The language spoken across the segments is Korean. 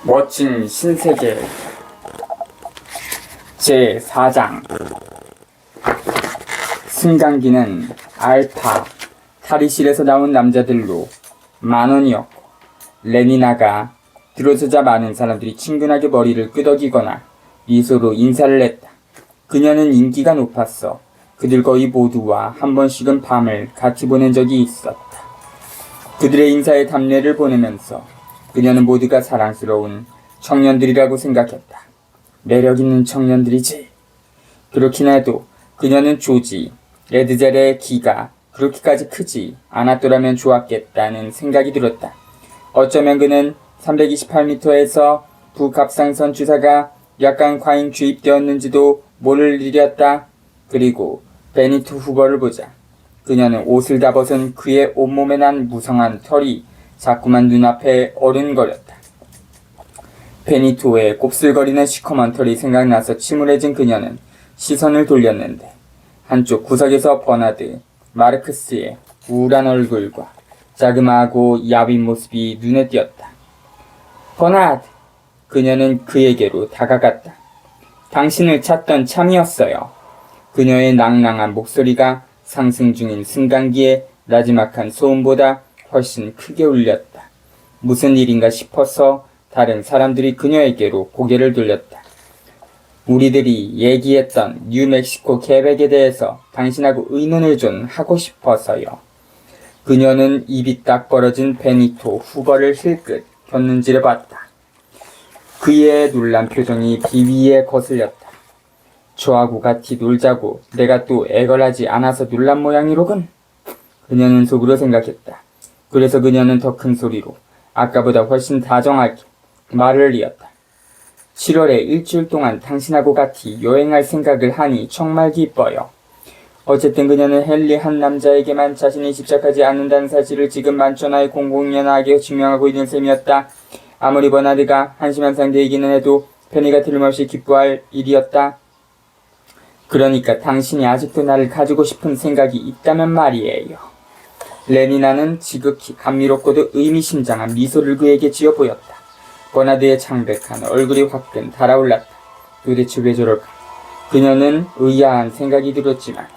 멋진 신세계 제4장 승강기는 알파 탈의실에서 나온 남자들로 10,000원이었고 레니나가 들어서자 많은 사람들이 친근하게 머리를 끄덕이거나 미소로 인사를 했다. 그녀는 인기가 높았어. 그들 거의 모두와 한 번씩은 밤을 같이 보낸 적이 있었다. 그들의 인사에 답례를 보내면서 그녀는 모두가 사랑스러운 청년들이라고 생각했다. 매력있는 청년들이지. 그렇긴 해도 그녀는 조지, 레드젤의 키가 그렇게까지 크지 않았더라면 좋았겠다는 생각이 들었다. 어쩌면 그는 328m에서 북갑상선 주사가 약간 과잉 주입되었는지도 모를 일이었다. 그리고 베니토 후보를 보자. 그녀는 옷을 다 벗은 그의 온몸에 난 무성한 털이 자꾸만 눈앞에 어른거렸다. 베니토의 곱슬거리는 시커먼 털이 생각나서 침울해진 그녀는 시선을 돌렸는데 한쪽 구석에서 버나드 마르크스의 우울한 얼굴과 자그마하고 야윈 모습이 눈에 띄었다. 버나드! 그녀는 그에게로 다가갔다. 당신을 찾던 참이었어요. 그녀의 낭랑한 목소리가 상승 중인 승강기의 나지막한 소음보다 훨씬 크게 울렸다. 무슨 일인가 싶어서 다른 사람들이 그녀에게로 고개를 돌렸다. 우리들이 얘기했던 뉴멕시코 계획에 대해서 당신하고 의논을 좀 하고 싶어서요. 그녀는 입이 딱 벌어진 베니토 후보를 힐끗 곁눈질해 봤다. 그의 놀란 표정이 비위에 거슬렸다. 저하고 같이 놀자고 내가 또 애걸하지 않아서 놀란 모양이로군. 그녀는 속으로 생각했다. 그래서 그녀는 더 큰 소리로 아까보다 훨씬 다정하게 말을 이었다. 7월에 일주일 동안 당신하고 같이 여행할 생각을 하니 정말 기뻐요. 어쨌든 그녀는 헨리 한 남자에게만 자신이 집착하지 않는다는 사실을 지금 만천하에 공공연하게 증명하고 있는 셈이었다. 아무리 버나드가 한심한 상대이기는 해도 페니가 틀림없이 기뻐할 일이었다. 그러니까 당신이 아직도 나를 가지고 싶은 생각이 있다면 말이에요. 레니나는 지극히 감미롭고도 의미심장한 미소를 그에게 지어 보였다. 버나드의 창백한 얼굴이 화끈 달아올랐다. 도대체 왜 저럴까? 그녀는 의아한 생각이 들었지만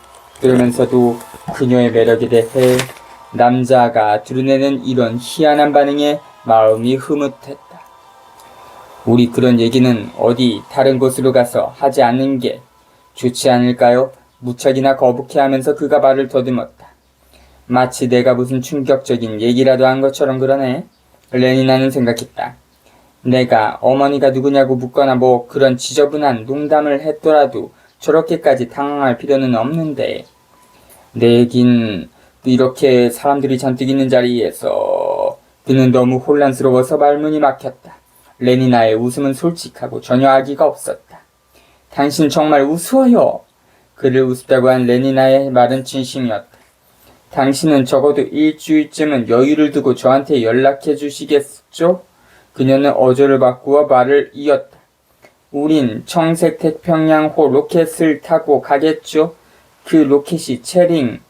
그러면서도 그녀의 매력에 대해 남자가 드러내는 이런 희한한 반응에 마음이 흐뭇했다. 우리 그런 얘기는 어디 다른 곳으로 가서 하지 않는 게 좋지 않을까요? 무척이나 거북해하면서 그가 말을 더듬었다. 마치 내가 무슨 충격적인 얘기라도 한 것처럼 그러네. 레니나는 생각했다. 내가 어머니가 누구냐고 묻거나 뭐 그런 지저분한 농담을 했더라도 저렇게까지 당황할 필요는 없는데. 내 얘긴 이렇게 사람들이 잔뜩 있는 자리에서 그는 너무 혼란스러워서 말문이 막혔다. 레니나의 웃음은 솔직하고 전혀 악의가 없었다. 당신 정말 우스워요. 그를 우습다고 한 레니나의 말은 진심이었다. 당신은 적어도 일주일쯤은 여유를 두고 저한테 연락해 주시겠죠? 그녀는 어조를 바꾸어 말을 이었다. 우린 청색 태평양호 로켓을 타고 가겠죠? 그 로켓이 체링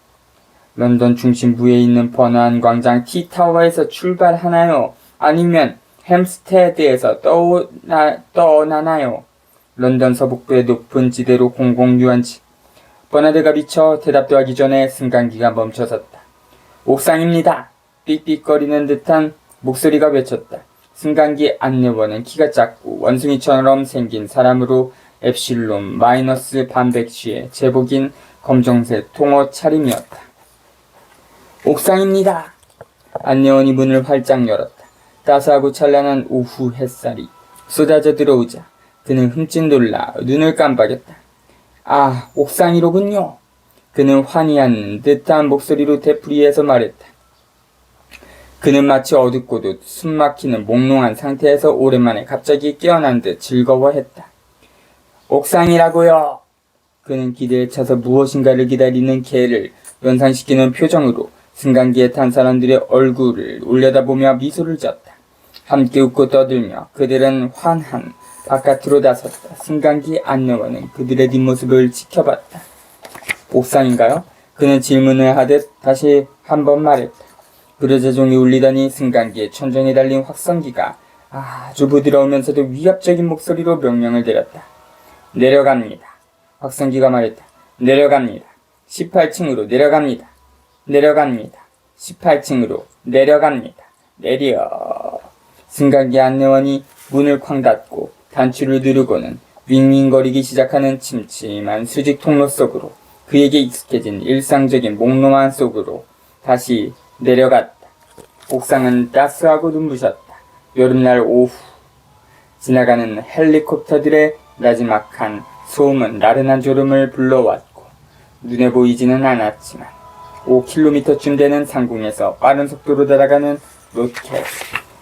런던 중심부에 있는 번화한 광장 티타워에서 출발하나요? 아니면 햄스테드에서 떠나나요? 런던 서북부의 높은 지대로 공공유한지. 버나드가 미쳐 대답도 하기 전에 승강기가 멈춰섰다. 옥상입니다. 삑삑거리는 듯한 목소리가 외쳤다. 승강기 안내원은 키가 작고 원숭이처럼 생긴 사람으로 엡실론 마이너스 반백시의 제복인 검정색 통어 차림이었다. 옥상입니다. 안내원이 문을 활짝 열었다. 따스하고 찬란한 오후 햇살이 쏟아져 들어오자 그는 흠칫 놀라 눈을 깜빡였다. 아, 옥상이로군요. 그는 환희한 듯한 목소리로 되풀이해서 말했다. 그는 마치 어둡고도 숨막히는 몽롱한 상태에서 오랜만에 갑자기 깨어난 듯 즐거워했다. 옥상이라고요. 그는 기대에 차서 무엇인가를 기다리는 개를 연상시키는 표정으로 승강기에 탄 사람들의 얼굴을 올려다보며 미소를 지었다. 함께 웃고 떠들며 그들은 환한 바깥으로 나섰다. 승강기 안내원은 그들의 뒷모습을 지켜봤다. 옥상인가요? 그는 질문을 하듯 다시 한번 말했다. 부르자종이 울리더니 승강기의 천정에 달린 확성기가 아주 부드러우면서도 위압적인 목소리로 명령을 내렸다. 내려갑니다. 확성기가 말했다. 내려갑니다. 18층으로 내려갑니다. 내려갑니다. 18층으로 내려갑니다. 내려. 승강기 안내원이 문을 쾅 닫고 단추를 누르고는 윙윙거리기 시작하는 침침한 수직 통로 속으로 그에게 익숙해진 일상적인 목로만 속으로 다시 내려갔다. 옥상은 따스하고 눈부셨다. 여름날 오후 지나가는 헬리콥터들의 나지막한 소음은 나른한 졸음을 불러왔고 눈에 보이지는 않았지만 5km쯤 되는 상공에서 빠른 속도로 날아가는 로켓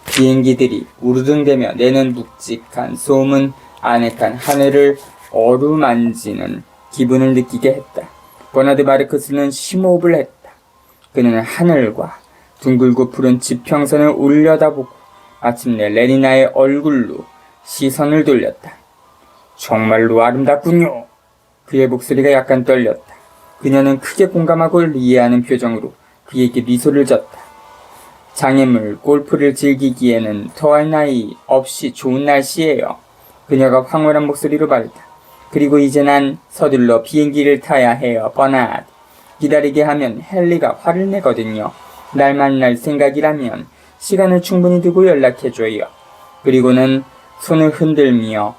비행기들이 우르릉대며 내는 묵직한 소음은 아늑한 하늘을 어루만지는 기분을 느끼게 했다. 버나드 마르크스는 심호흡을 했다. 그는 하늘과 둥글고 푸른 지평선을 올려다보고 마침내 레니나의 얼굴로 시선을 돌렸다. 정말로 아름답군요. 그의 목소리가 약간 떨렸다. 그녀는 크게 공감하고 이해하는 표정으로 그에게 미소를 졌다. 장애물 골프를 즐기기에는 더할 나위 없이 좋은 날씨예요. 그녀가 황홀한 목소리로 말했다. 그리고 이제 난 서둘러 비행기를 타야 해요, 버나드. 기다리게 하면 헨리가 화를 내거든요. 날 만날 생각이라면 시간을 충분히 두고 연락해줘요. 그리고는 손을 흔들며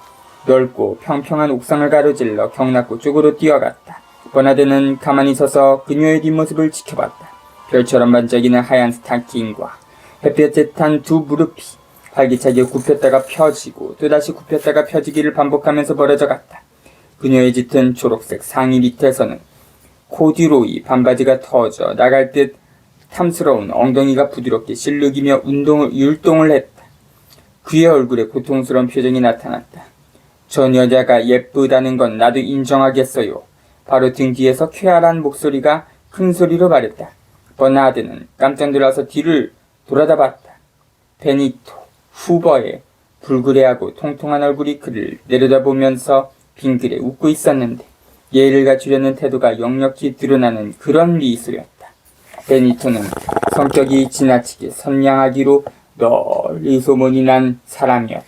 넓고 평평한 옥상을 가로질러 경락고 쪽으로 뛰어갔다. 버나드는 가만히 서서 그녀의 뒷모습을 지켜봤다. 별처럼 반짝이는 하얀 스타킹과 햇볕에 탄 두 무릎이 활기차게 굽혔다가 펴지고 또다시 굽혔다가 펴지기를 반복하면서 벌어져 갔다. 그녀의 짙은 초록색 상의 밑에서는 코듀로이 반바지가 터져 나갈 듯 탐스러운 엉덩이가 부드럽게 실룩이며 율동을 했다. 그의 얼굴에 고통스러운 표정이 나타났다. 전 여자가 예쁘다는 건 나도 인정하겠어요. 바로 등 뒤에서 쾌활한 목소리가 큰 소리로 말했다. 버나드는 깜짝 놀라서 뒤를 돌아다 봤다. 베니토 후버의 불그레하고 통통한 얼굴이 그를 내려다보면서 빙그레 웃고 있었는데 예의를 갖추려는 태도가 역력히 드러나는 그런 미소였다. 베니토는 성격이 지나치게 선량하기로 널리 소문이 난 사람이었다.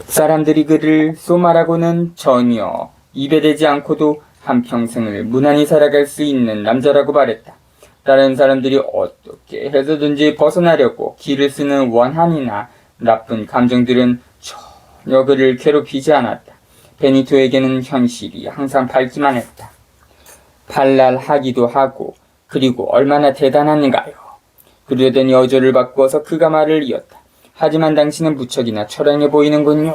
사람들이 그를 소마라고는 전혀 입에 대지 않고도 한평생을 무난히 살아갈 수 있는 남자라고 말했다. 다른 사람들이 어떻게 해서든지 벗어나려고 길을 쓰는 원한이나 나쁜 감정들은 전혀 그를 괴롭히지 않았다. 베니토에게는 현실이 항상 밝기만 했다. 발랄하기도 하고 그리고 얼마나 대단한가요? 그러더니 어조를 바꾸어서 그가 말을 이었다. 하지만 당신은 무척이나 처량해 보이는군요.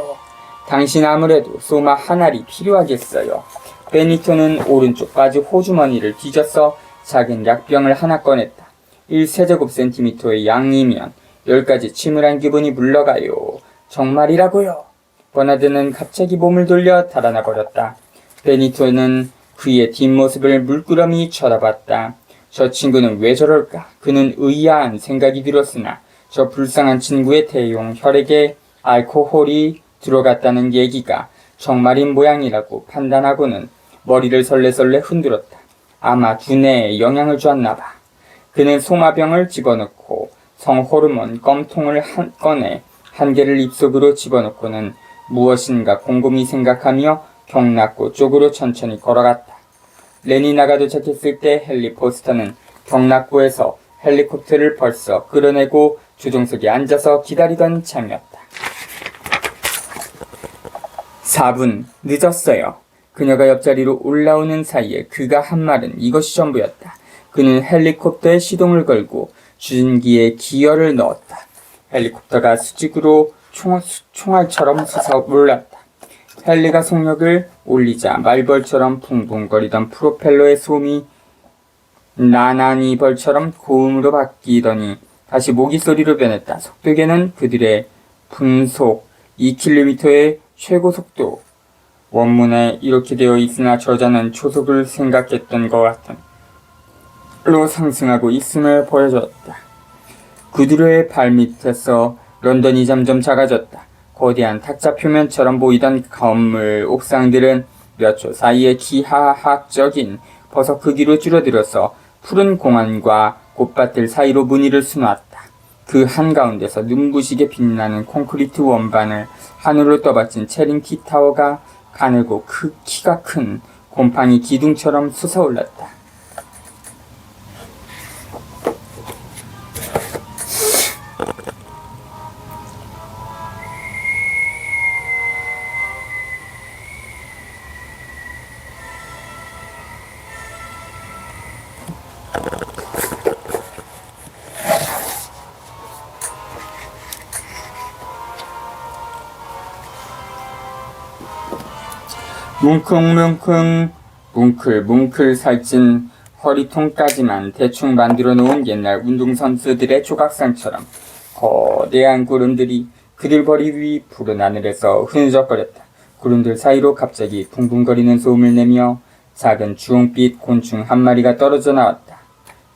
당신 아무래도 소마 한 알이 필요하겠어요. 베니토는 오른쪽 바지 호주머니를 뒤져서 작은 약병을 하나 꺼냈다. 1세제곱센티미터의 양이면 10가지 침을 한 기분이 물러가요. 정말이라고요. 버나드는 갑자기 몸을 돌려 달아나 버렸다. 베니토는 그의 뒷모습을 물끄러미 쳐다봤다. 저 친구는 왜 저럴까? 그는 의아한 생각이 들었으나 저 불쌍한 친구의 대용 혈액에 알코올이 들어갔다는 얘기가 정말인 모양이라고 판단하고는 머리를 설레설레 흔들었다. 아마 두뇌에 영향을 주었나봐. 그는 소마병을 집어넣고 성호르몬 껌통을 꺼내 한 개를 입속으로 집어넣고는 무엇인가 곰곰이 생각하며 경락고 쪽으로 천천히 걸어갔다. 레니나가 도착했을 때 헨리 포스터는 경락고에서 헬리콥터를 벌써 끌어내고 조종석에 앉아서 기다리던 참이었다. 4분 늦었어요. 그녀가 옆자리로 올라오는 사이에 그가 한 말은 이것이 전부였다. 그는 헬리콥터에 시동을 걸고 주진기에 기어를 넣었다. 헬리콥터가 수직으로 총알처럼 솟아올랐다. 헨리가 속력을 올리자 말벌처럼 붕붕거리던 프로펠러의 소음이 나나니 벌처럼 고음으로 바뀌더니 다시 모기 소리로 변했다. 속도계는 그들의 분속 2km의 최고 속도. 원문에 이렇게 되어 있으나 저자는 초속을 생각했던 것 같은 로 상승하고 있음을 보여줬다. 그들의 발밑에서 런던이 점점 작아졌다. 거대한 탁자 표면처럼 보이던 건물 옥상들은 몇 초 사이에 기하학적인 버섯 크기로 줄어들어서 푸른 공원과 꽃밭들 사이로 무늬를 수놓았다. 그 한가운데서 눈부시게 빛나는 콘크리트 원반을 하늘로 떠받친 체링키 타워가 가늘고 키가 큰 곰팡이 기둥처럼 솟아올랐다. 뭉클뭉클 뭉클뭉클 살찐 허리통까지만 대충 만들어 놓은 옛날 운동선수들의 조각상처럼 거대한 구름들이 그들 머리 위 푸른 하늘에서 흐느적거렸다. 구름들 사이로 갑자기 붕붕거리는 소음을 내며 작은 주홍빛 곤충 한 마리가 떨어져 나왔다.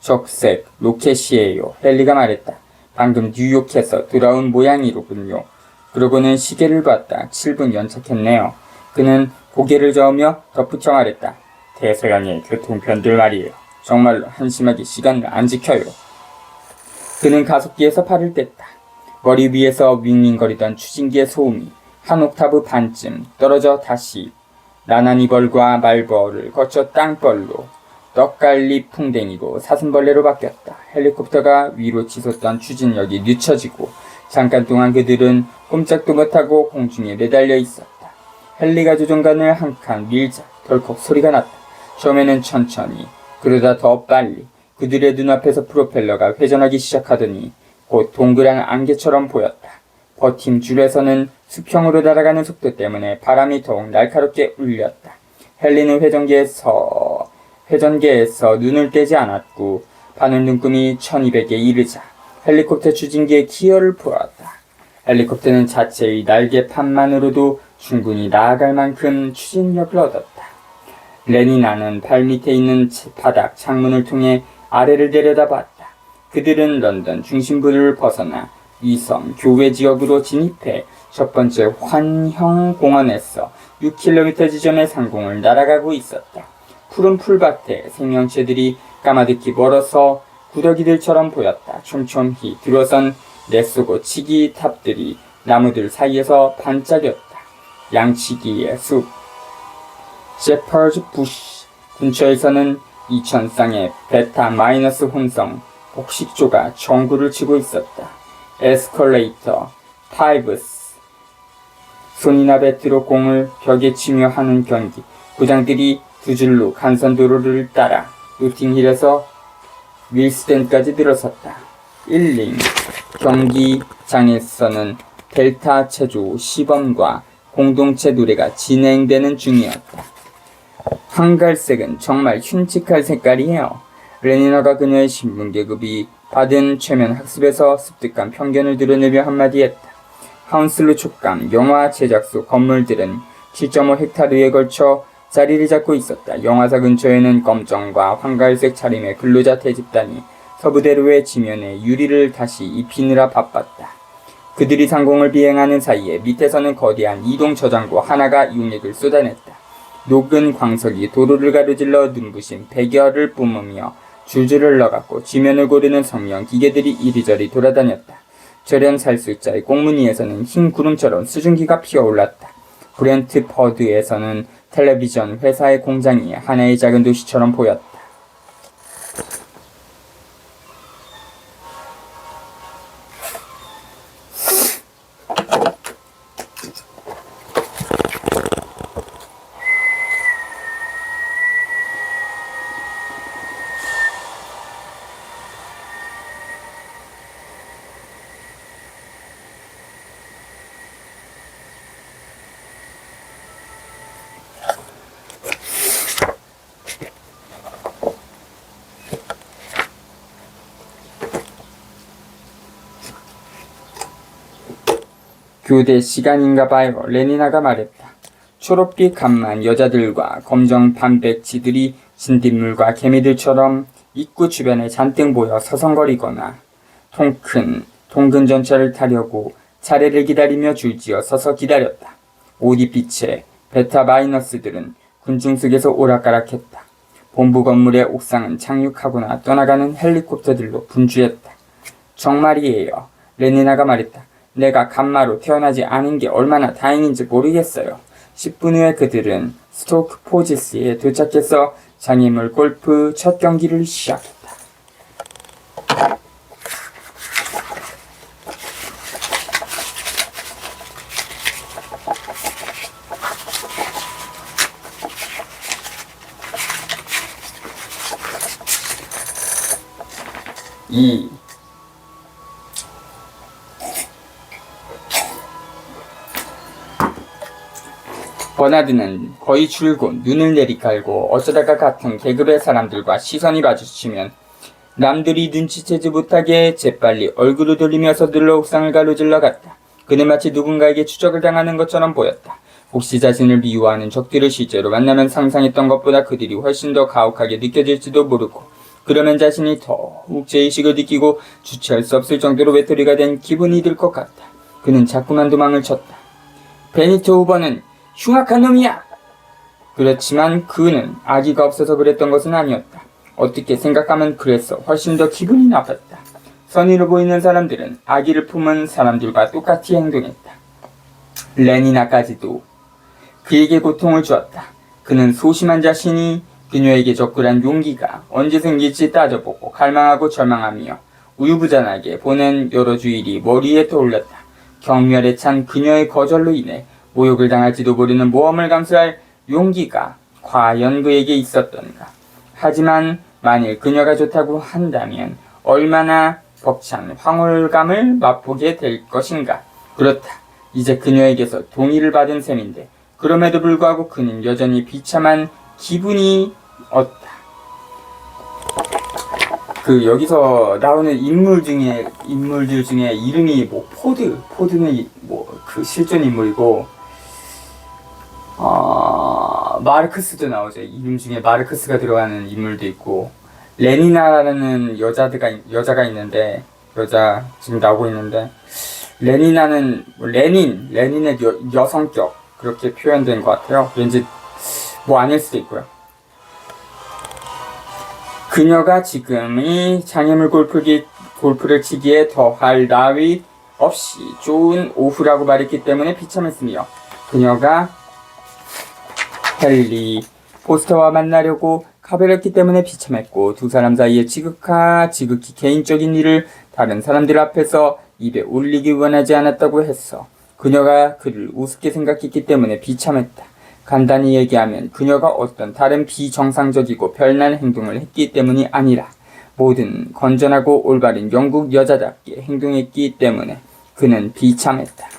적색 로켓이에요. 헨리가 말했다. 방금 뉴욕에서 돌아온 모양이로군요. 그러고는 시계를 봤다. 7분 연착했네요. 그는 고개를 저으며 덧붙여 말했다. 대서양의 교통편들 말이에요. 정말로 한심하게 시간을 안 지켜요. 그는 가속기에서 팔을 뗐다. 머리 위에서 윙윙거리던 추진기의 소음이 한 옥타브 반쯤 떨어져 다시 나나니벌과 말벌을 거쳐 땅벌로 떡갈리 풍뎅이로 사슴벌레로 바뀌었다. 헬리콥터가 위로 치솟던 추진력이 늦춰지고 잠깐 동안 그들은 꼼짝도 못하고 공중에 매달려 있었다. 헨리가 조종간을 한 칸 밀자 덜컥 소리가 났다. 처음에는 천천히 그러다 더 빨리 그들의 눈앞에서 프로펠러가 회전하기 시작하더니 곧 동그란 안개처럼 보였다. 버팀줄에서는 수평으로 날아가는 속도 때문에 바람이 더욱 날카롭게 울렸다. 헨리는 회전계에서 눈을 떼지 않았고 바늘 눈금이 1200에 이르자 헬리콥터 추진기에 기어를 풀었다. 헬리콥터는 자체의 날개판만으로도 충분히 나아갈 만큼 추진력을 얻었다. 레니나는 발밑에 있는 바닥 창문을 통해 아래를 내려다봤다. 그들은 런던 중심부를 벗어나 위성 교외 지역으로 진입해 첫 번째 환형 공원에서 6km 지점의 상공을 날아가고 있었다. 푸른 풀밭에 생명체들이 까마득히 멀어서 구더기들처럼 보였다. 촘촘히 들어선 네쏘고 치기 탑들이 나무들 사이에서 반짝였다. 양치기의 숲, 제퍼즈 부시 근처에서는 2000쌍의 베타 마이너스 혼성 복식조가 정구를 치고 있었다. 에스컬레이터, 타이브스, 손이나 배트로 공을 벽에 치며 하는 경기, 부장들이 두 줄로 간선도로를 따라 노팅힐에서 윌스덴까지 들어섰다. 1링 경기장에서는 델타 체조 시범과 공동체 노래가 진행되는 중이었다. 황갈색은 정말 흉측할 색깔이에요. 레니나가 그녀의 신분계급이 받은 최면 학습에서 습득한 편견을 드러내며 한마디 했다. 하운슬로 촉감 영화 제작소 건물들은 7.5헥타르에 걸쳐 자리를 잡고 있었다. 영화사 근처에는 검정과 황갈색 차림의 근로자 대집단이 서부대로의 지면에 유리를 다시 입히느라 바빴다. 그들이 상공을 비행하는 사이에 밑에서는 거대한 이동 저장고 하나가 용액을 쏟아냈다. 녹은 광석이 도로를 가로질러 눈부신 백열을 뿜으며 줄줄 흘러갔고 지면을 고르는 성형 기계들이 이리저리 돌아다녔다. 저렴 살수자의 꽁무니에서는 흰 구름처럼 수증기가 피어올랐다. 브렌트퍼드에서는 텔레비전 회사의 공장이 하나의 작은 도시처럼 보였다. 교대 시간인가 봐요. 레니나가 말했다. 초록빛 간만 여자들과 검정 반백치들이 진딧물과 개미들처럼 입구 주변에 잔뜩 모여 서성거리거나 통큰 통근 전차를 타려고 차례를 기다리며 줄지어 서서 기다렸다. 오디빛의 베타 마이너스들은 군중 속에서 오락가락했다. 본부 건물의 옥상은 착륙하거나 떠나가는 헬리콥터들로 분주했다. 정말이에요. 레니나가 말했다. 내가 간마로 태어나지 않은 게 얼마나 다행인지 모르겠어요. 10분 후에 그들은 스토크 포지스에 도착해서 장애물 골프 첫 경기를 시작했다. 버나드는 거의 줄곧 눈을 내리깔고 어쩌다가 같은 계급의 사람들과 시선이 마주치면 남들이 눈치채지 못하게 재빨리 얼굴을 돌리며 서둘러 옥상을 가로질러 갔다. 그는 마치 누군가에게 추적을 당하는 것처럼 보였다. 혹시 자신을 미워하는 적들을 실제로 만나면 상상했던 것보다 그들이 훨씬 더 가혹하게 느껴질지도 모르고 그러면 자신이 더욱 죄의식을 느끼고 주체할 수 없을 정도로 외톨이가 된 기분이 들 것 같다. 그는 자꾸만 도망을 쳤다. 베니토 후보는 흉악한 놈이야! 그렇지만 그는 아기가 없어서 그랬던 것은 아니었다. 어떻게 생각하면 그래서 훨씬 더 기분이 나빴다. 선의로 보이는 사람들은 아기를 품은 사람들과 똑같이 행동했다. 레니나까지도 그에게 고통을 주었다. 그는 소심한 자신이 그녀에게 접근한 용기가 언제 생길지 따져보고 갈망하고 절망하며 우유부단하게 보낸 여러 주일이 머리에 떠올랐다. 경멸에 찬 그녀의 거절로 인해 모욕을 당할지도 모르는 모험을 감수할 용기가 과연 그에게 있었던가. 하지만 만일 그녀가 좋다고 한다면 얼마나 벅찬 황홀감을 맛보게 될 것인가. 그렇다. 이제 그녀에게서 동의를 받은 셈인데 그럼에도 불구하고 그는 여전히 비참한 기분이 얻다. 여기서 나오는 인물들 중에 이름이 포드는 실존 인물이고 마르크스도 나오죠. 이름 중에 마르크스가 들어가는 인물도 있고 레니나라는 여자가 있는데 지금 나오고 있는데 레니나는 레닌의 여성격 그렇게 표현된 것 같아요. 왠지 아닐 수도 있고요. 그녀가 지금이 장애물 골프를 치기에 더할 나위 없이 좋은 오후라고 말했기 때문에 비참했으며 그녀가 헨리 포스터와 만나려고 가별했기 때문에 비참했고 두 사람 사이에 지극히 개인적인 일을 다른 사람들 앞에서 입에 올리기 원하지 않았다고 했어. 그녀가 그를 우습게 생각했기 때문에 비참했다. 간단히 얘기하면 그녀가 어떤 다른 비정상적이고 별난 행동을 했기 때문이 아니라 모든 건전하고 올바른 영국 여자답게 행동했기 때문에 그는 비참했다.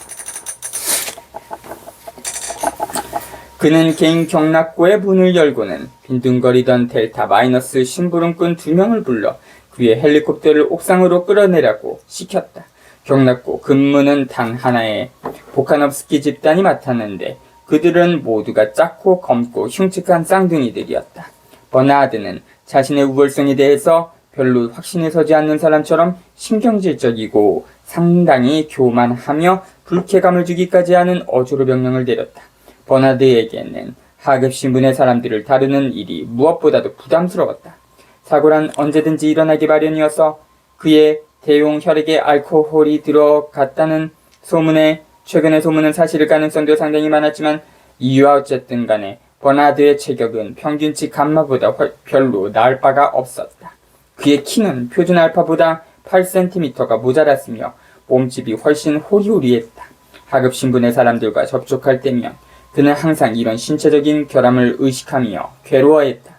그는 개인 경락고의 문을 열고는 빈둥거리던 델타 마이너스 심부름꾼 2명을 불러 그의 헬리콥터를 옥상으로 끌어내라고 시켰다. 경락고 근무는 단 하나의 보카nov스키 집단이 맡았는데 그들은 모두가 작고 검고 흉측한 쌍둥이들이었다. 버나드는 자신의 우월성에 대해서 별로 확신에 서지 않는 사람처럼 신경질적이고 상당히 교만하며 불쾌감을 주기까지 하는 어조로 명령을 내렸다. 버나드에게는 하급 신분의 사람들을 다루는 일이 무엇보다도 부담스러웠다. 사고란 언제든지 일어나기 마련이어서 그의 대용 혈액에 알코올이 들어갔다는 최근의 소문은 사실일 가능성도 상당히 많았지만 이유와 어쨌든 간에 버나드의 체격은 평균치 감마보다 별로 나을 바가 없었다. 그의 키는 표준 알파보다 8cm가 모자랐으며 몸집이 훨씬 호리호리했다. 하급 신분의 사람들과 접촉할 때면 그는 항상 이런 신체적인 결함을 의식하며 괴로워했다.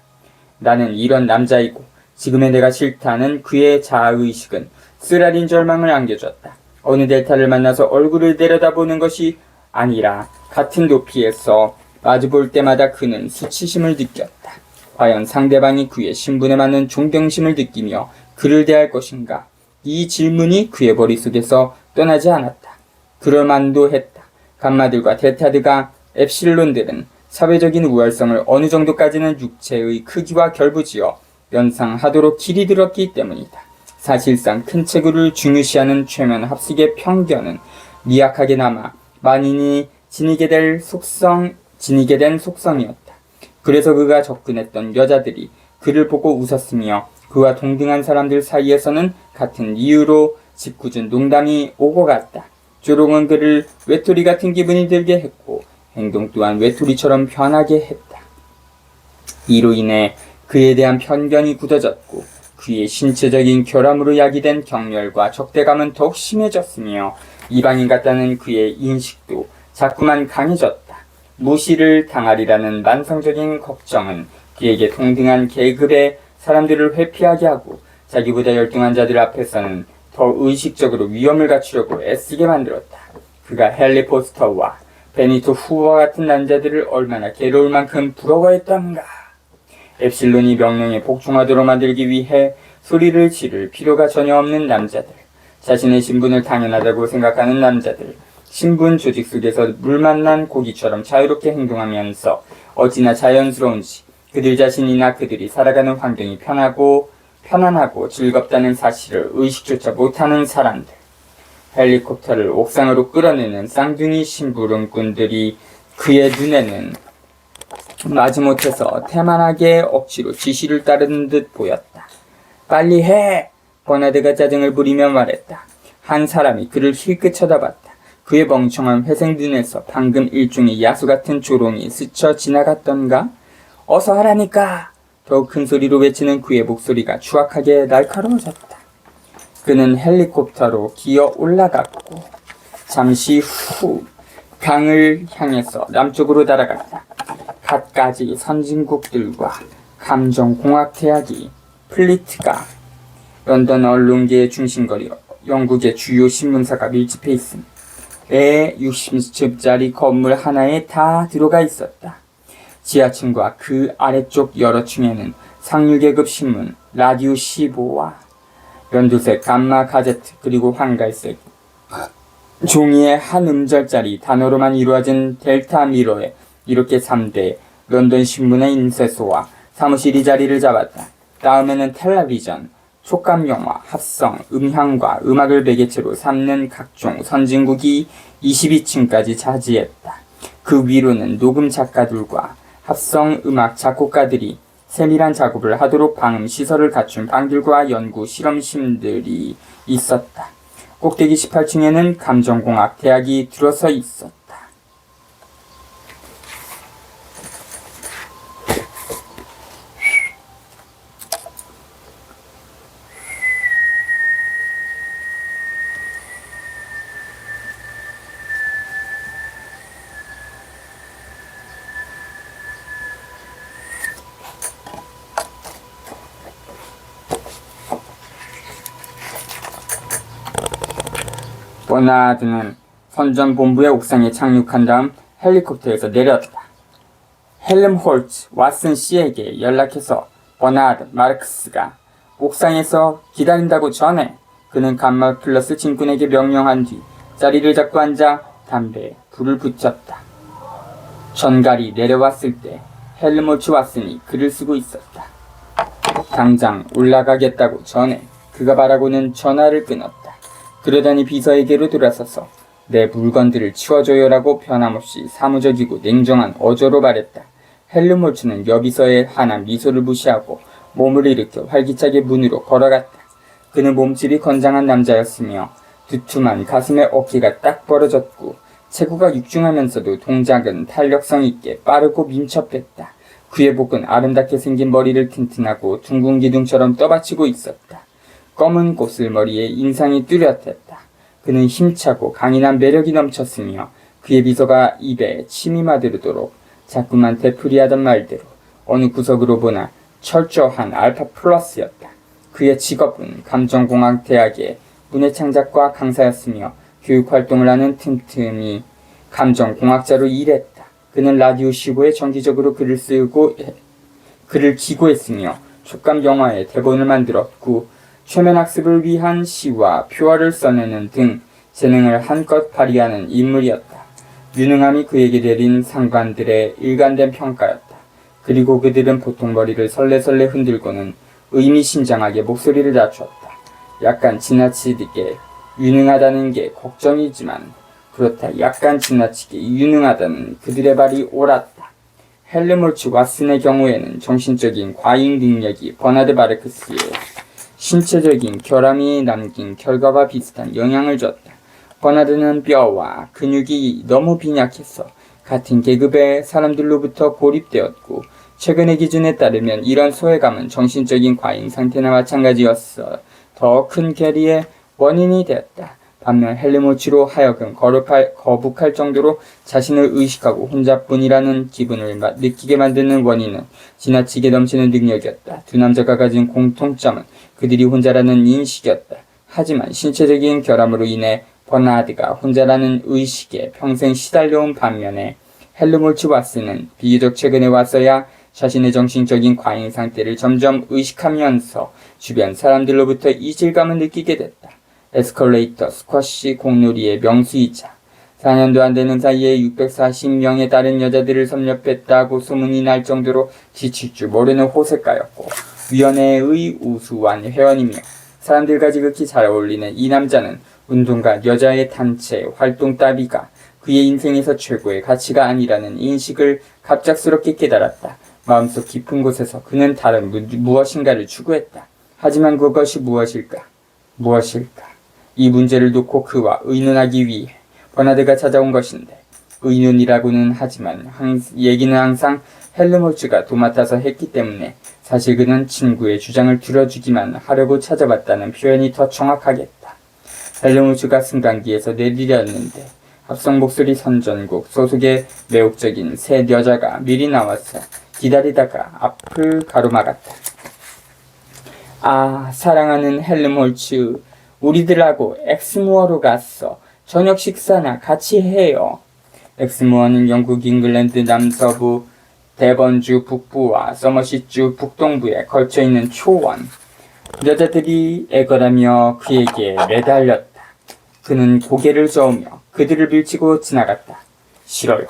나는 이런 남자이고 지금의 내가 싫다는 그의 자아의식은 쓰라린 절망을 안겨줬다. 어느 델타를 만나서 얼굴을 내려다보는 것이 아니라 같은 높이에서 마주볼 때마다 그는 수치심을 느꼈다. 과연 상대방이 그의 신분에 맞는 존경심을 느끼며 그를 대할 것인가? 이 질문이 그의 머릿속에서 떠나지 않았다. 그럴만도 했다. 감마들과 델타드가 엡실론들은 사회적인 우월성을 어느 정도까지는 육체의 크기와 결부지어 연상하도록 길이 들었기 때문이다. 사실상 큰 체구를 중요시하는 최면 합숙의 편견은 미약하게 남아 만인이 지니게 된 속성이었다. 그래서 그가 접근했던 여자들이 그를 보고 웃었으며 그와 동등한 사람들 사이에서는 같은 이유로 짓궂은 농담이 오고 갔다. 조롱은 그를 외톨이 같은 기분이 들게 했고 행동 또한 외톨이처럼 변하게 했다. 이로 인해 그에 대한 편견이 굳어졌고 그의 신체적인 결함으로 야기된 경멸과 적대감은 더욱 심해졌으며 이방인 같다는 그의 인식도 자꾸만 강해졌다. 무시를 당하리라는 만성적인 걱정은 그에게 동등한 계급의 사람들을 회피하게 하고 자기보다 열등한 자들 앞에서는 더 의식적으로 위험을 갖추려고 애쓰게 만들었다. 그가 헨리 포스터와 베니토 후와 같은 남자들을 얼마나 괴로울 만큼 부러워했던가. 엡실론이 명령에 복종하도록 만들기 위해 소리를 지를 필요가 전혀 없는 남자들, 자신의 신분을 당연하다고 생각하는 남자들, 신분 조직 속에서 물 만난 고기처럼 자유롭게 행동하면서 어찌나 자연스러운지 그들 자신이나 그들이 살아가는 환경이 편안하고 즐겁다는 사실을 의식조차 못하는 사람들. 헬리콥터를 옥상으로 끌어내는 쌍둥이 심부름꾼들이 그의 눈에는 마지못해서 태만하게 억지로 지시를 따르는 듯 보였다. 빨리 해! 버나드가 짜증을 부리며 말했다. 한 사람이 그를 힐끗 쳐다봤다. 그의 멍청한 회색 눈에서 방금 일종의 야수 같은 조롱이 스쳐 지나갔던가? 어서 하라니까! 더욱 큰 소리로 외치는 그의 목소리가 추악하게 날카로워졌다. 그는 헬리콥터로 기어 올라갔고 잠시 후 강을 향해서 남쪽으로 날아갔다. 갖가지 선진국들과 감정공학대학이 플리트가 런던 언론계의 중심거리 영국의 주요 신문사가 밀집해 있음. 에 60층짜리 건물 하나에 다 들어가 있었다. 지하층과 그 아래쪽 여러 층에는 상류계급 신문, 라디오 15와 연두색 감마 가제트 그리고 황갈색 종이의 한 음절짜리 단어로만 이루어진 델타 미러에 이렇게 3대 런던 신문의 인쇄소와 사무실이 자리를 잡았다. 다음에는 텔레비전, 촉감영화, 합성, 음향과 음악을 매개체로 삼는 각종 선진국이 22층까지 차지했다. 그 위로는 녹음 작가들과 합성 음악 작곡가들이 세밀한 작업을 하도록 방음 시설을 갖춘 방들과 연구 실험실들이 있었다. 꼭대기 18층에는 감정공학 대학이 들어서 있었다. 버나드는 선전본부의 옥상에 착륙한 다음 헬리콥터에서 내렸다. 헬름홀츠 왓슨 씨에게 연락해서 버나드 마르크스가 옥상에서 기다린다고 전해. 그는 감마클러스 진군에게 명령한 뒤 자리를 잡고 앉아 담배에 불을 붙였다. 전갈이 내려왔을 때 헬름홀츠 왓슨이 글을 쓰고 있었다. 당장 올라가겠다고 전해. 그가 바라고는 전화를 끊었다. 그러더니 비서에게로 돌아서서 내 물건들을 치워줘요라고 변함없이 사무적이고 냉정한 어조로 말했다. 헬름홀츠는 여비서의 환한 미소를 무시하고 몸을 일으켜 활기차게 문으로 걸어갔다. 그는 몸집이 건장한 남자였으며 두툼한 가슴에 어깨가 딱 벌어졌고 체구가 육중하면서도 동작은 탄력성 있게 빠르고 민첩했다. 그의 복은 아름답게 생긴 머리를 튼튼하고 둥근 기둥처럼 떠받치고 있었다. 검은 고슬머리에 인상이 뚜렷했다. 그는 힘차고 강인한 매력이 넘쳤으며 그의 미소가 입에 침이 마르도록 자꾸만 되풀이하던 말대로 어느 구석으로 보나 철저한 알파 플러스였다. 그의 직업은 감정공학 대학의 문해창작과 강사였으며 교육활동을 하는 틈틈이 감정공학자로 일했다. 그는 라디오 15에 정기적으로 글을 기고했으며 촉감 영화의 대본을 만들었고 최면학습을 위한 시와 표어를 써내는 등 재능을 한껏 발휘하는 인물이었다. 유능함이 그에게 내린 상관들의 일관된 평가였다. 그리고 그들은 보통 머리를 설레설레 흔들고는 의미심장하게 목소리를 낮췄다. 약간 지나치게 유능하다는 게 걱정이지만 그렇다 약간 지나치게 유능하다는 그들의 말이 옳았다. 헬름홀츠 왓슨의 경우에는 정신적인 과잉 능력이 버나드 마르크스의 신체적인 결함이 남긴 결과와 비슷한 영향을 줬다. 버나드는 뼈와 근육이 너무 빈약해서 같은 계급의 사람들로부터 고립되었고 최근의 기준에 따르면 이런 소외감은 정신적인 과잉 상태나 마찬가지였어 더 큰 괴리의 원인이 되었다. 반면 헬르모츠로 하여금 거북할 정도로 자신을 의식하고 혼자뿐이라는 기분을 느끼게 만드는 원인은 지나치게 넘치는 능력이었다. 두 남자가 가진 공통점은 그들이 혼자라는 인식이었다. 하지만 신체적인 결함으로 인해 버나드가 혼자라는 의식에 평생 시달려온 반면에 헬르몰츠 와스는 비교적 최근에 와서야 자신의 정신적인 과잉 상태를 점점 의식하면서 주변 사람들로부터 이질감을 느끼게 됐다. 에스컬레이터 스쿼시 공놀이의 명수이자 4년도 안 되는 사이에 640명에 달은 여자들을 섭렵했다고 소문이 날 정도로 지칠 줄 모르는 호색가였고 위원회의 우수한 회원이며 사람들과 지극히 잘 어울리는 이 남자는 운동가 여자의 단체 활동 따위가 그의 인생에서 최고의 가치가 아니라는 인식을 갑작스럽게 깨달았다. 마음속 깊은 곳에서 그는 다른 무엇인가를 추구했다. 하지만 그것이 무엇일까? 이 문제를 놓고 그와 의논하기 위해 버나드가 찾아온 것인데 의논이라고는 하지만 얘기는 항상 헬르몰츠가 도맡아서 했기 때문에 사실 그는 친구의 주장을 들어주기만 하려고 찾아봤다는 표현이 더 정확하겠다. 헬르몰츠가 승강기에서 내리려는데 합성 목소리 선전곡 소속의 매혹적인 새 여자가 미리 나와서 기다리다가 앞을 가로막았다. 아, 사랑하는 헬르몰츠, 우리들하고 엑스무어로 갔어. 저녁 식사나 같이 해요. 엑스무어는 영국 잉글랜드 남서부, 데번주 북부와 서머시주 북동부에 걸쳐있는 초원. 여자들이 애걸하며 그에게 매달렸다. 그는 고개를 저으며 그들을 밀치고 지나갔다. 싫어요.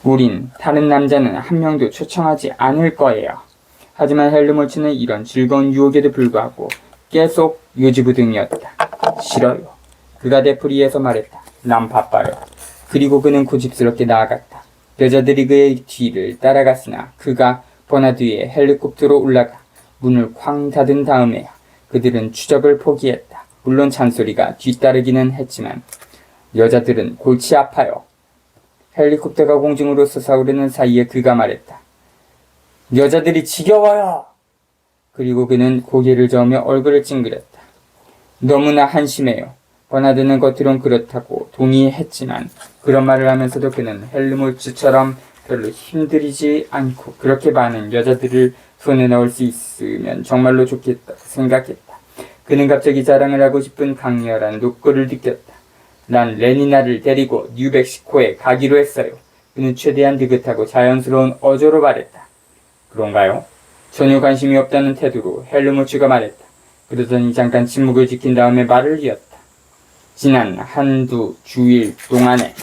우린 다른 남자는 한 명도 초청하지 않을 거예요. 하지만 헬르몰츠는 이런 즐거운 유혹에도 불구하고 계속 요지부등이었다. 싫어요. 그가 되풀이해서 말했다. 난 바빠요. 그리고 그는 고집스럽게 나아갔다. 여자들이 그의 뒤를 따라갔으나 그가 버나드의 헬리콥터로 올라가 문을 쾅 닫은 다음에야 그들은 추적을 포기했다. 물론 잔소리가 뒤따르기는 했지만 여자들은 골치 아파요. 헬리콥터가 공중으로 솟아오르는 사이에 그가 말했다. 여자들이 지겨워요. 그리고 그는 고개를 저으며 얼굴을 찡그렸다. 너무나 한심해요. 버나드는 겉으론 그렇다고 동의했지만 그런 말을 하면서도 그는 헬르몰츠처럼 별로 힘들이지 않고 그렇게 많은 여자들을 손에 넣을 수 있으면 정말로 좋겠다고 생각했다. 그는 갑자기 자랑을 하고 싶은 강렬한 욕구를 느꼈다. 난 레니나를 데리고 뉴멕시코에 가기로 했어요. 그는 최대한 느긋하고 자연스러운 어조로 말했다. 그런가요? 전혀 관심이 없다는 태도로 헬르몰츠가 말했다. 그러더니 잠깐 침묵을 지킨 다음에 말을 이었다. 지난 한두 주일 동안에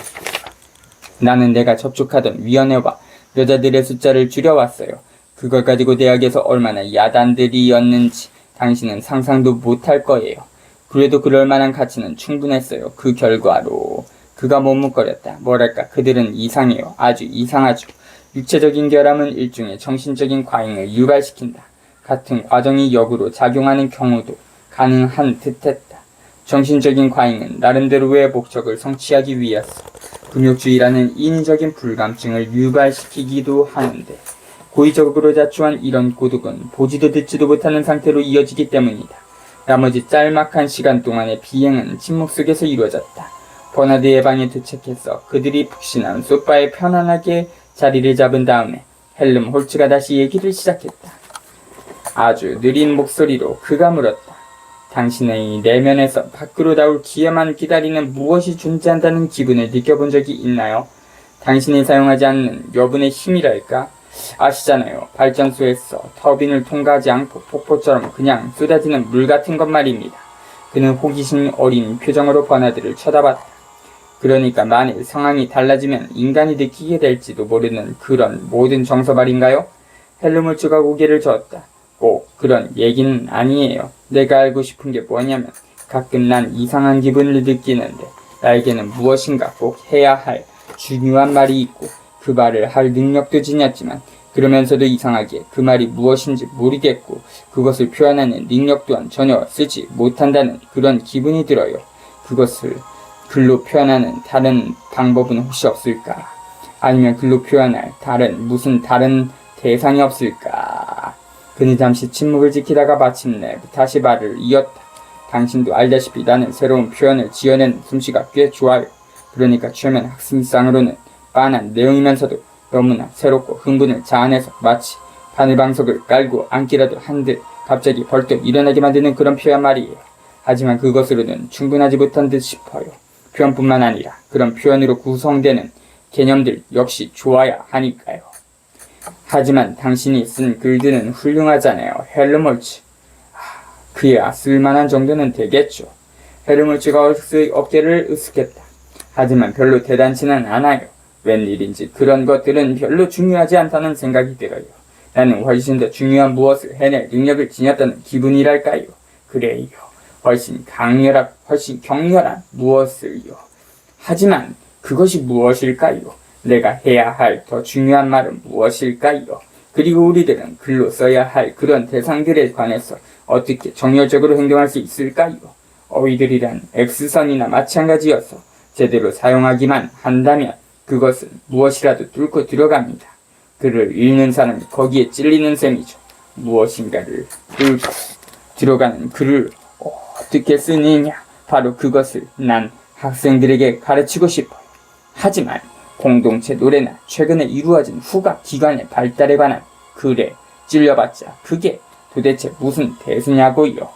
나는 내가 접촉하던 위원회와 여자들의 숫자를 줄여왔어요. 그걸 가지고 대학에서 얼마나 야단들이었는지 당신은 상상도 못할 거예요. 그래도 그럴 만한 가치는 충분했어요. 그 결과로 그가 머뭇거렸다. 뭐랄까 그들은 이상해요. 아주 이상하죠. 육체적인 결함은 일종의 정신적인 과잉을 유발시킨다. 같은 과정이 역으로 작용하는 경우도 가능한 듯했다. 정신적인 과잉은 나름대로의 목적을 성취하기 위해서 금욕주의라는 인위적인 불감증을 유발시키기도 하는데 고의적으로 자초한 이런 고독은 보지도 듣지도 못하는 상태로 이어지기 때문이다. 나머지 짤막한 시간 동안의 비행은 침묵 속에서 이루어졌다. 버나드의 방에 도착해서 그들이 푹신한 소파에 편안하게 자리를 잡은 다음에 헬름홀츠가 다시 얘기를 시작했다. 아주 느린 목소리로 그가 물었다. 당신의 내면에서 밖으로 나올 기회만 기다리는 무엇이 존재한다는 기분을 느껴본 적이 있나요? 당신이 사용하지 않는 여분의 힘이랄까? 아시잖아요. 발전소에서 터빈을 통과하지 않고 폭포처럼 그냥 쏟아지는 물 같은 것 말입니다. 그는 호기심 어린 표정으로 버나드를 쳐다봤다. 그러니까 만일 상황이 달라지면 인간이 느끼게 될지도 모르는 그런 모든 정서 말인가요? 헬르몰츠가 고개를 저었다. 꼭 그런 얘기는 아니에요. 내가 알고 싶은 게 뭐냐면 가끔 난 이상한 기분을 느끼는데 나에게는 무엇인가 꼭 해야 할 중요한 말이 있고 그 말을 할 능력도 지녔지만 그러면서도 이상하게 그 말이 무엇인지 모르겠고 그것을 표현하는 능력 또한 전혀 쓰지 못한다는 그런 기분이 들어요. 그것을 글로 표현하는 다른 방법은 혹시 없을까? 아니면 글로 표현할 무슨 다른 대상이 없을까? 그는 잠시 침묵을 지키다가 마침내 다시 말을 이었다. 당신도 알다시피 나는 새로운 표현을 지어내는 솜씨가 꽤 좋아요. 그러니까 최면 학습상으로는 빤한 내용이면서도 너무나 새롭고 흥분을 자아내서 마치 바늘방석을 깔고 앉기라도 한 듯 갑자기 벌떡 일어나게 만드는 그런 표현 말이에요. 하지만 그것으로는 충분하지 못한 듯 싶어요. 표현뿐만 아니라 그런 표현으로 구성되는 개념들 역시 좋아야 하니까요. 하지만 당신이 쓴 글들은 훌륭하잖아요. 헬르몰츠. 그야 쓸만한 정도는 되겠죠. 헬르몰츠가 어깨를 으쓱했다. 하지만 별로 대단치는 않아요. 웬일인지 그런 것들은 별로 중요하지 않다는 생각이 들어요. 나는 훨씬 더 중요한 무엇을 해낼 능력을 지녔다는 기분이랄까요. 그래요. 훨씬 격렬한 무엇을요. 하지만 그것이 무엇일까요? 내가 해야 할 더 중요한 말은 무엇일까요? 그리고 우리들은 글로 써야 할 그런 대상들에 관해서 어떻게 정열적으로 행동할 수 있을까요? 어휘들이란 X선이나 마찬가지여서 제대로 사용하기만 한다면 그것은 무엇이라도 뚫고 들어갑니다. 글을 읽는 사람이 거기에 찔리는 셈이죠. 무엇인가를 뚫고 들어가는 글을 어떻게 쓰느냐, 바로 그것을 난 학생들에게 가르치고 싶어요. 하지만 공동체 노래나 최근에 이루어진 후각 기관의 발달에 관한 글에 찔려봤자 그게 도대체 무슨 대수냐고요.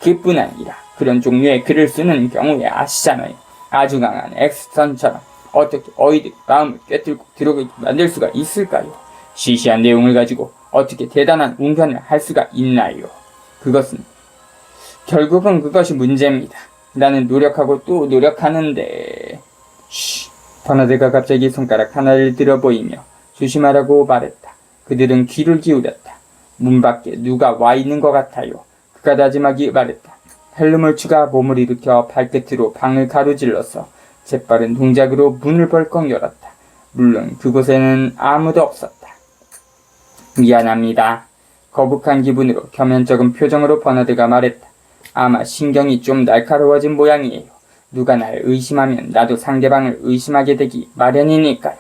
그뿐 아니라 그런 종류의 글을 쓰는 경우에 아시잖아요. 아주 강한 X선처럼 어떻게 어휘들이 마음을 꿰뚫고 들어가게 만들 수가 있을까요? 시시한 내용을 가지고 어떻게 대단한 웅변을 할 수가 있나요? 결국은 그것이 문제입니다. 나는 노력하고 또 노력하는데... 버나드가 갑자기 손가락 하나를 들어 보이며 조심하라고 말했다. 그들은 귀를 기울였다. 문 밖에 누가 와 있는 것 같아요. 그가 다짐하기 말했다. 헬르몰츠가 몸을 일으켜 발끝으로 방을 가로질러서 재빠른 동작으로 문을 벌컥 열었다. 물론 그곳에는 아무도 없었다. 미안합니다. 거북한 기분으로 겸연쩍은 표정으로 버나드가 말했다. 아마 신경이 좀 날카로워진 모양이에요. 누가 날 의심하면 나도 상대방을 의심하게 되기 마련이니까요.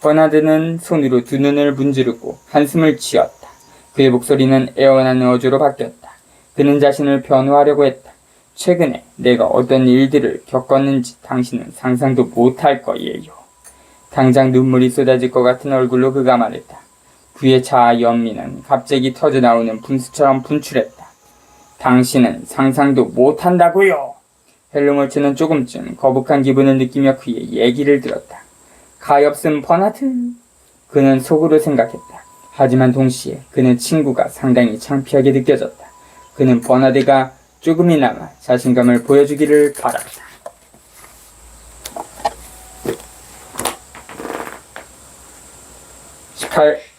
버나드는 손으로 두 눈을 문지르고 한숨을 치었다. 그의 목소리는 애원하는 어조로 바뀌었다. 그는 자신을 변호하려고 했다. 최근에 내가 어떤 일들을 겪었는지 당신은 상상도 못할 거예요. 당장 눈물이 쏟아질 것 같은 얼굴로 그가 말했다. 그의 자아 연민은 갑자기 터져나오는 분수처럼 분출했다. 당신은 상상도 못한다고요. 헬르몰츠는 조금쯤 거북한 기분을 느끼며 그의 얘기를 들었다. 가엾은 버나드. 그는 속으로 생각했다. 하지만 동시에 그는 친구가 상당히 창피하게 느껴졌다. 그는 버나드가 조금이나마 자신감을 보여주기를 바랐다. 18.